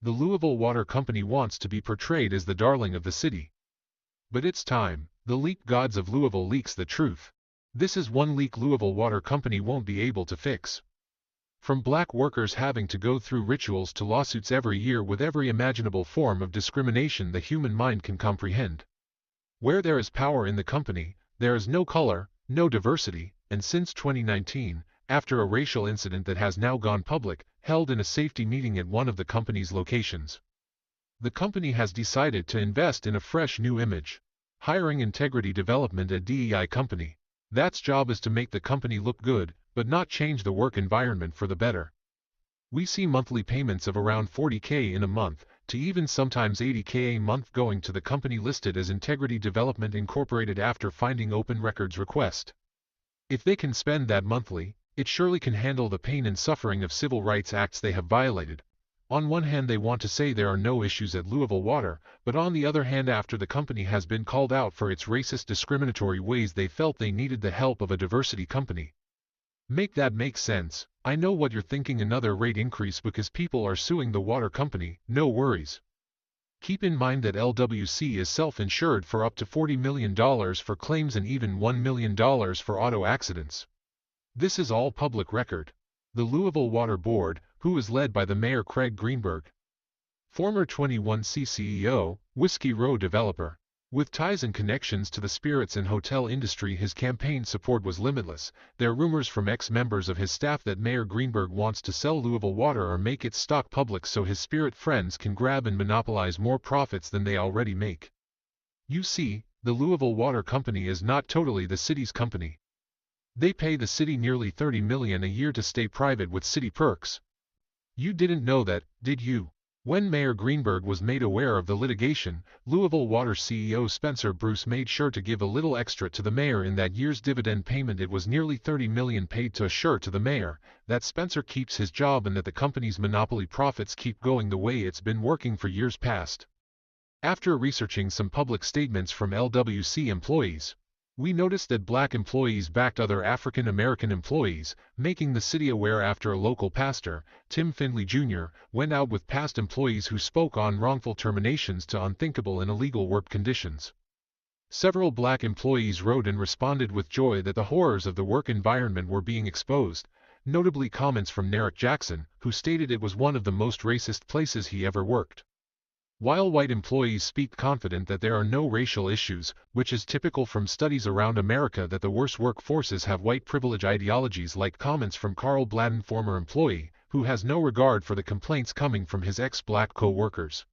The Louisville Water Company wants to be portrayed as the darling of the city. But it's time. The leak gods of Louisville leaks the truth. This is one leak Louisville Water Company won't be able to fix. From black workers having to go through rituals to lawsuits every year with every imaginable form of discrimination the human mind can comprehend. Where there is power in the company, there is no color, no diversity, and since 2019, after a racial incident that has now gone public, held in a safety meeting at one of the company's locations, the company has decided to invest in a fresh new image, hiring Integrity Development, a DEI company. That's job is to make the company look good, but not change the work environment for the better. We see monthly payments of around $40K in a month, to even sometimes $80K a month going to the company listed as Integrity Development Incorporated after finding open records request. If they can spend that monthly, it surely can handle the pain and suffering of civil rights acts they have violated. On one hand they want to say there are no issues at Louisville Water, but on the other hand after the company has been called out for its racist discriminatory ways they felt they needed the help of a diversity company. Make that make sense. I know what you're thinking, another rate increase because people are suing the water company. No worries. Keep in mind that LWC is self-insured for up to $40 million for claims and even $1 million for auto accidents. This is all public record. The Louisville Water Board, who is led by the Mayor Craig Greenberg, former 21C CEO, Whiskey Row developer, with ties and connections to the spirits and hotel industry, his campaign support was limitless. There are rumors from ex-members of his staff that Mayor Greenberg wants to sell Louisville Water or make its stock public so his spirit friends can grab and monopolize more profits than they already make. You see, the Louisville Water Company is not totally the city's company. They pay the city nearly $30 million a year to stay private with city perks. You didn't know that, did you? When Mayor Greenberg was made aware of the litigation, Louisville Water CEO Spencer Bruce made sure to give a little extra to the mayor in that year's dividend payment. It was nearly $30 million paid to assure to the mayor that Spencer keeps his job and that the company's monopoly profits keep going the way it's been working for years past. After researching some public statements from LWC employees, we noticed that black employees backed other African American employees, making the city aware after a local pastor, Tim Finley Jr., went out with past employees who spoke on wrongful terminations to unthinkable and illegal work conditions. Several black employees wrote and responded with joy that the horrors of the work environment were being exposed, notably comments from Narek Jackson, who stated it was one of the most racist places he ever worked. While white employees speak confident that there are no racial issues, which is typical from studies around America that the worst workforces have white privilege ideologies, like comments from Carl Bladden, former employee, who has no regard for the complaints coming from his ex-black co-workers.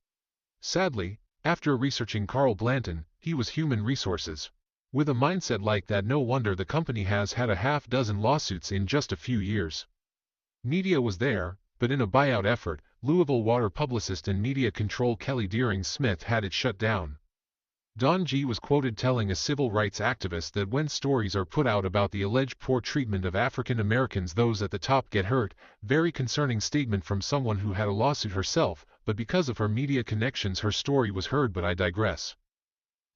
Sadly, after researching Carl Blanton, he was human resources. With a mindset like that, no wonder the company has had a half-dozen lawsuits in just a few years. Media was there, but in a buyout effort, Louisville Water publicist and media control Kelly Deering Smith had it shut down. Don G. was quoted telling a civil rights activist that when stories are put out about the alleged poor treatment of African Americans, those at the top get hurt. Very concerning statement from someone who had a lawsuit herself, but because of her media connections her story was heard. But I digress.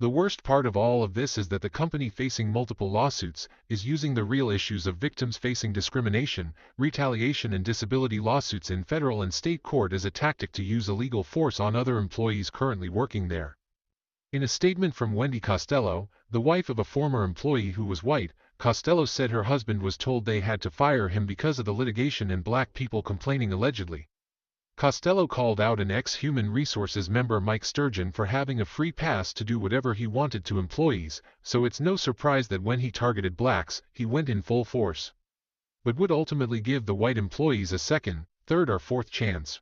The worst part of all of this is that the company, facing multiple lawsuits, is using the real issues of victims facing discrimination, retaliation and disability lawsuits in federal and state court as a tactic to use illegal force on other employees currently working there. In a statement from Wendy Costello, the wife of a former employee who was white, Costello said her husband was told they had to fire him because of the litigation and black people complaining allegedly. Costello called out an ex-Human Resources member, Mike Sturgeon, for having a free pass to do whatever he wanted to employees, so it's no surprise that when he targeted blacks, he went in full force. But would ultimately give the white employees a second, third or fourth chance.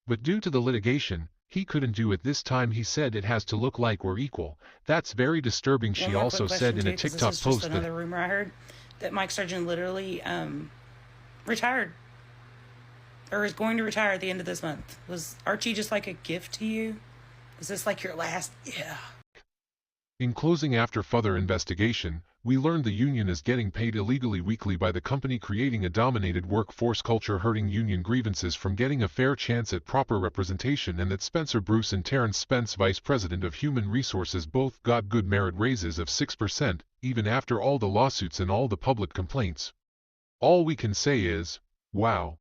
But due to the litigation, he couldn't do it this time. He said it has to look like we're equal. That's very disturbing. She also said in a TikTok post that another rumor I heard that Mike Sturgeon literally retired. Or is going to retire at the end of this month. Was Archie just like a gift to you? Is this like your last? Yeah. In closing, after further investigation, we learned the union is getting paid illegally weekly by the company, creating a dominated workforce culture, hurting union grievances from getting a fair chance at proper representation, and that Spencer Bruce and Terrence Spence, vice president of Human Resources, both got good merit raises of 6%, even after all the lawsuits and all the public complaints. All we can say is, wow.